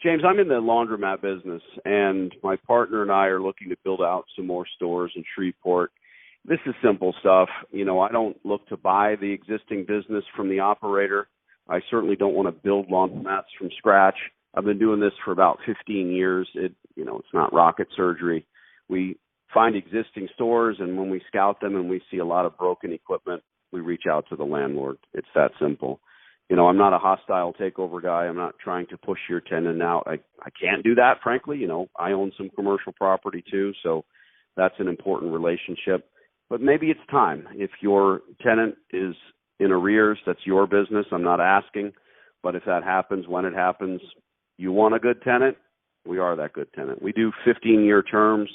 James, I'm in the laundromat business, and my partner and I are looking to build out some more stores in Shreveport. This is simple stuff. I don't look to buy the existing business from the operator. I certainly don't want to build laundromats from scratch. I've been doing this for about 15 years. It's not rocket surgery. We find existing stores, and when we scout them and we see a lot of broken equipment, we reach out to the landlord. It's that simple. I'm not a hostile takeover guy. I'm not trying to push your tenant out. I can't do that, frankly. I own some commercial property too, so that's an important relationship. But maybe it's time. If your tenant is in arrears, that's your business. I'm not asking. But if that happens, when it happens, you want a good tenant, we are that good tenant. We do 15-year terms,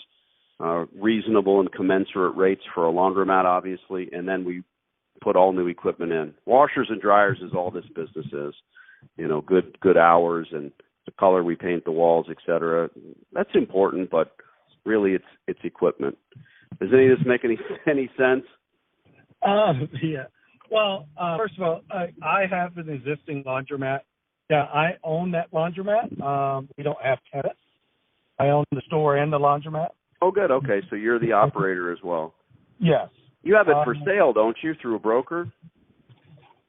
reasonable and commensurate rates for a laundromat, obviously, and then we put all new equipment in. Washers and dryers is all this business is. Good hours and the color we paint the walls, etc. That's important, but really it's equipment. Does any of this make any sense? Yeah. Well, first of all, I have an existing laundromat. Yeah, I own that laundromat. We don't have tenants. I own the store and the laundromat. Oh, good. Okay, so you're the operator as well. Yes. You have it for sale, don't you, through a broker?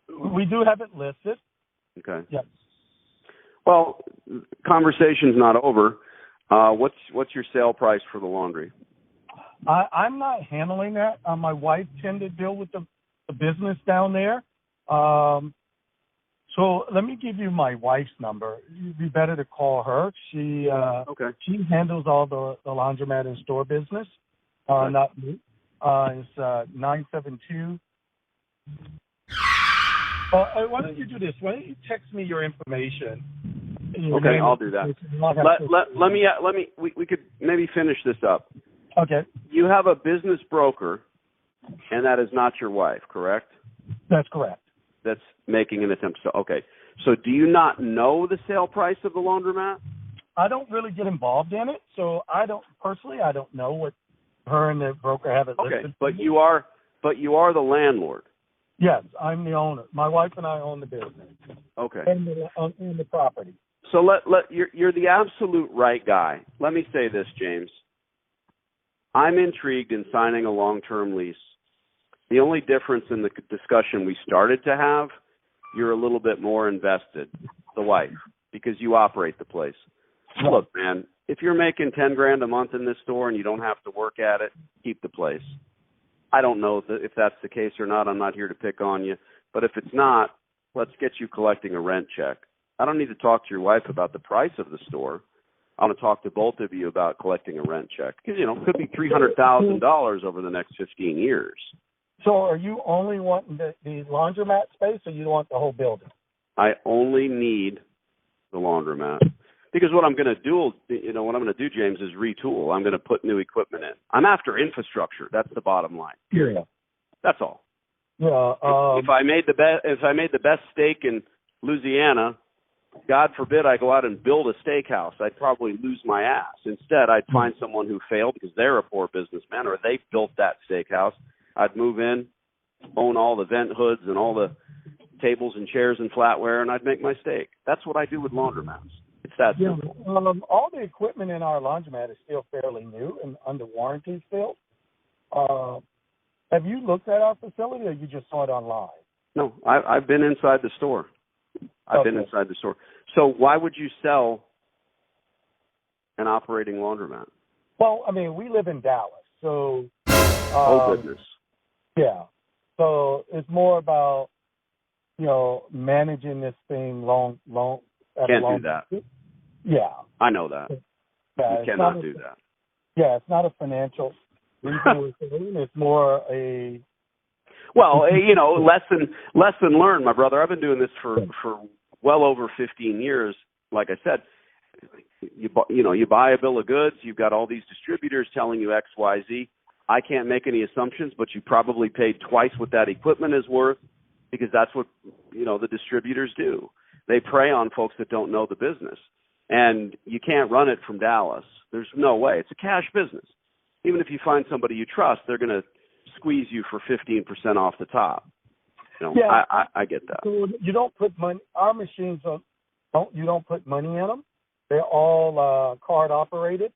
We do have it listed. Okay. Yes. Well, conversation's not over. What's your sale price for the laundry? I'm not handling that. My wife tend to deal with the business down there. So let me give you my wife's number. It'd be better to call her. She handles all the laundromat and store business, not me. It's 972. Why don't you do this? Why don't you text me your information? Okay, I'll do that. We could maybe finish this up. Okay. You have a business broker, and that is not your wife, correct? That's correct. That's making an attempt. Okay. So do you not know the sale price of the laundromat? I don't really get involved in it, so I don't know what her and the broker have it listed. Okay, but you are the landlord. Yes, I'm the owner. My wife and I own the business. Okay. And the property. So you're the absolute right guy. Let me say this, James. I'm intrigued in signing a long-term lease. The only difference in the discussion we started to have, you're a little bit more invested, the wife, because you operate the place. Right. Look, man, if you're making $10,000 a month in this store and you don't have to work at it, keep the place. I don't know if that's the case or not. I'm not here to pick on you. But if it's not, let's get you collecting a rent check. I don't need to talk to your wife about the price of the store. I want to talk to both of you about collecting a rent check. Because, it could be $300,000 over the next 15 years. So are you only wanting the laundromat space, or you want the whole building? I only need the laundromat. Because what I'm going to do, James, is retool. I'm going to put new equipment in. I'm after infrastructure. That's the bottom line. Yeah. That's all. Yeah. If I made the best steak in Louisiana, God forbid I go out and build a steakhouse, I'd probably lose my ass. Instead, I'd find someone who failed because they're a poor businessman or they built that steakhouse. I'd move in, own all the vent hoods and all the tables and chairs and flatware, and I'd make my steak. That's what I do with laundromats. It's that simple. All the equipment in our laundromat is still fairly new and under warranty still. Have you looked at our facility, or you just saw it online? No, I've been inside the store. I've been inside the store. So why would you sell an operating laundromat? Well, I mean, we live in Dallas, so... oh, goodness. Yeah. So it's more about, managing this thing long. Can't do that. Yeah. I know that. Yeah, you cannot do that. Yeah, it's not a financial reason. It's more a... Well, lesson learned, my brother. I've been doing this for well over 15 years. Like I said, you buy a bill of goods. You've got all these distributors telling you X, Y, Z. I can't make any assumptions, but you probably paid twice what that equipment is worth because that's what, the distributors do. They prey on folks that don't know the business. And you can't run it from Dallas. There's no way. It's a cash business. Even if you find somebody you trust, they're going to squeeze you for 15% off the top. I get that. So you don't put money. Our machines you don't put money in them. They're all card operated.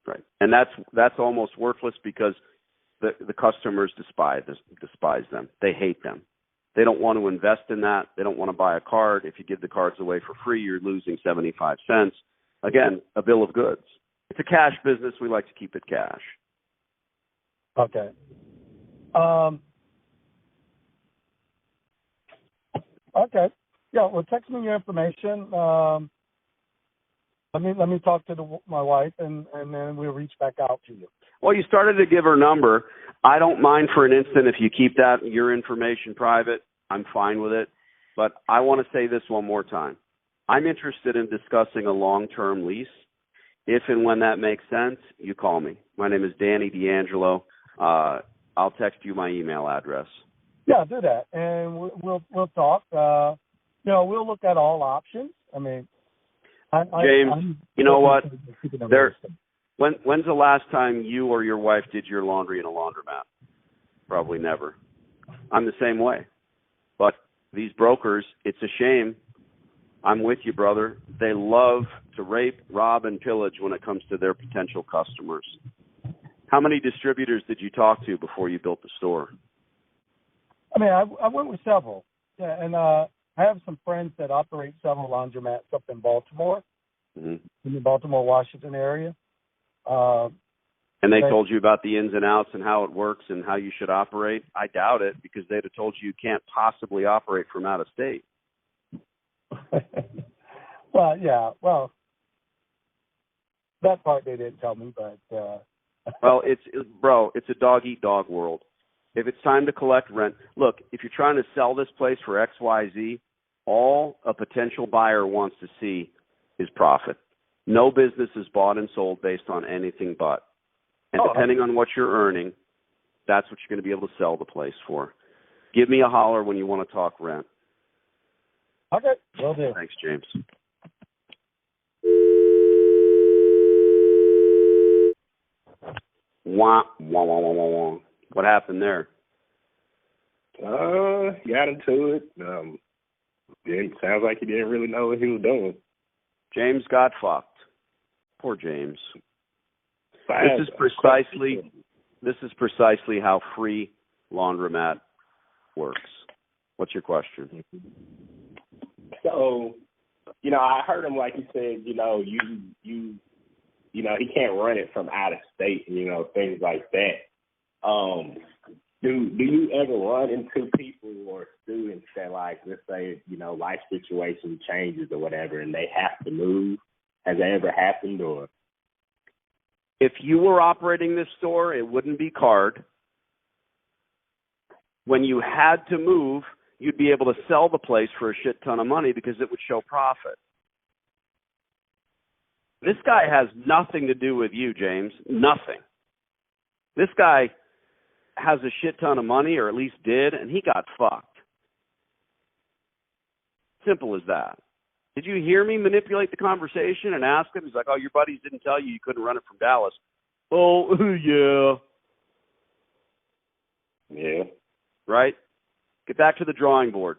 Right. And that's almost worthless because the customers despise them. They hate them. They don't want to invest in that. They don't want to buy a card. If you give the cards away for free, you're losing 75 cents. Again, a bill of goods. It's a cash business. We like to keep it cash. Okay. Okay. Yeah. Well, text me your information. Let me talk to my wife, and then we'll reach back out to you. Well, you started to give her number. I don't mind for an instant if you keep your information private. I'm fine with it. But I want to say this one more time. I'm interested in discussing a long-term lease. If and when that makes sense, you call me. My name is Danny D'Angelo. I'll text you my email address. Yeah, do that, and we'll talk. We'll look at all options. I mean, James, you know what? When's the last time you or your wife did your laundry in a laundromat? Probably never. I'm the same way. But these brokers, it's a shame. I'm with you, brother. They love to rape, rob, and pillage when it comes to their potential customers. How many distributors did you talk to before you built the store? I mean, I went with several. Yeah, and I have some friends that operate several laundromats up in Baltimore, in the Baltimore, Washington area. And they told you about the ins and outs and how it works and how you should operate? I doubt it, because they'd have told you can't possibly operate from out of state. Well, yeah. Well, that part they didn't tell me, but well, it's a dog-eat-dog world. If it's time to collect rent, look, if you're trying to sell this place for XYZ, all a potential buyer wants to see is profit. No business is bought and sold based on anything but. And depending on what you're earning, that's what you're going to be able to sell the place for. Give me a holler when you want to talk rent. Okay, will do. Thanks, James. Wah, wah, wah, wah, wah, wah. What happened there? Got into it. It sounds like he didn't really know what he was doing. James got fucked. Poor James. This is precisely how free Laundromat works. What's your question? So, I heard him, like he said, he can't run it from out of state, things like that. Do you ever run into people or students that, like, let's say, life situation changes or whatever, and they have to move? Has that ever happened? Or if you were operating this store, it wouldn't be card. When you had to move, you'd be able to sell the place for a shit ton of money because it would show profit. This guy has nothing to do with you, James. Nothing. This guy has a shit ton of money, or at least did, and he got fucked. Simple as that. Did you hear me manipulate the conversation and ask him? He's like, oh, your buddies didn't tell you couldn't run it from Dallas. Oh, yeah. Yeah. Right? Get back to the drawing board.